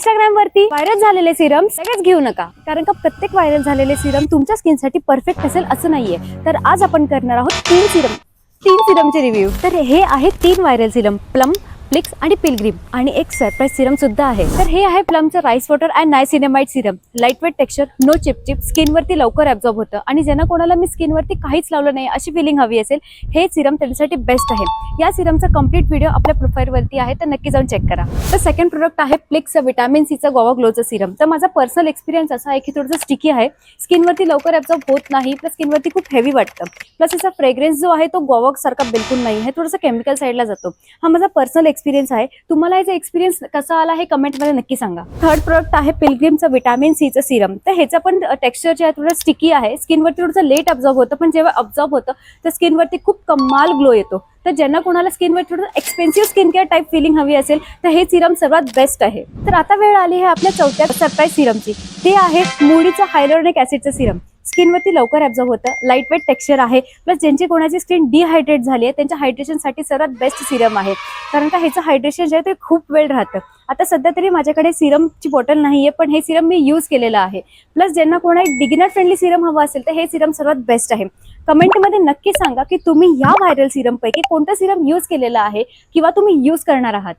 Instagram वरती viral झालेले Serum लगेच घेऊ नका, कारण का प्रत्येक व्हायरल झालेले सिरम तुमच्या स्किनसाठी परफेक्ट असेल असं नाहीये. तर आज आपण करणार आहोत तीन सिरमचे रिव्ह्यू. तर हे आहे 3 व्हायरल सिरम, प्लम, फ्लिक्स आणि पिलग्रीम, आणि एक सरप्राईज सिरम सुद्धा आहे. तर हे आहे प्लमचं rice water and niacinamide serum. Light weight texture, no चिपचिप, स्किनवरती लवकर ॲब्झॉर्ब होतं, आणि ज्यांना कोणाला मी स्किनवरती काहीच लावलं नाही अशी फिलिंग हवी असेल, हे सिरम त्यांच्यासाठी बेस्ट आहे. या सिरमचा कंप्लीट व्हिडिओ आपल्या प्रोफाईलवरती आहे, तर नक्की जाऊन चेक करा. तर सेकंड प्रोडक्ट आहे फ्लिक्सचं विटामिन सीचं गोवा ग्लोचं सिरम. तर माझा पर्सनल एक्सपिरियन्स असा आहे की थोडंसं स्टिकी आहे, स्किनवरती लवकर ॲब्झॉर्ब होत नाही, प्लस स्किनवरती खूप हेवी वाटतं, प्लस याचा फ्रेग्रन्स जो आहे तो गोवा सारखा बिलकुल नाही आहे, थोडंसं केमिकल साईडला जातो. हा माझा पर्सनल एक्सपिरियन्स आहे. तुम्हाला याचा एक्सपिरियन्स कसा आला हे कमेंटमध्ये नक्की सांगा. थर्ड प्रोडक्ट आहे पिलग्रीमचं विटामिन सीचं सिरम. तर ह्याचं पण टेक्स्चर जे आहे थोडं स्टिकी आहे, स्किनवरती थोडंसं लेट ॲब्झॉर्ब होतं, पण जेव्हा ॲब्झॉर्ब होतं तर स्किनवरती खूप कमाल ग्लो येतो. तर ज्यांना कोणाला स्किनवर थोडं expensive skin care type feeling हवी असेल तर हे सिरम सर्वात बेस्ट आहे. तर आता वेळ आली आहे आपल्या चौथ्या सरप्राईज सिरमची. ते आहे मुडीचं हायलोरॉनिक ऍसिडचं सिरम. स्किनवरती लवकर ॲब्झॉर्ब होतं, लाईट वेट टेक्स्चर आहे, प्लस ज्यांची कोणाची स्किन डिहायड्रेट झाली आहे त्यांच्या हायड्रेशनसाठी सर्वात बेस्ट सिरम आहे, कारण का ह्याचं हायड्रेशन जे आहे ते खूप वेळ राहतं. आता सध्या तरी माझ्याकडे सिरमची बॉटल नाही आहे, पण हे सिरम मी यूज केलेलं आहे. प्लस ज्यांना कोणा एक बिगिनर फ्रेंडली सिरम हवं असेल तर हे सिरम सर्वात बेस्ट आहे. कमेंटमध्ये नक्की सांगा की तुम्ही या व्हायरल सिरमपैकी कोणतं सिरम यूज केलेलं आहे किंवा तुम्ही यूज करणार आहात.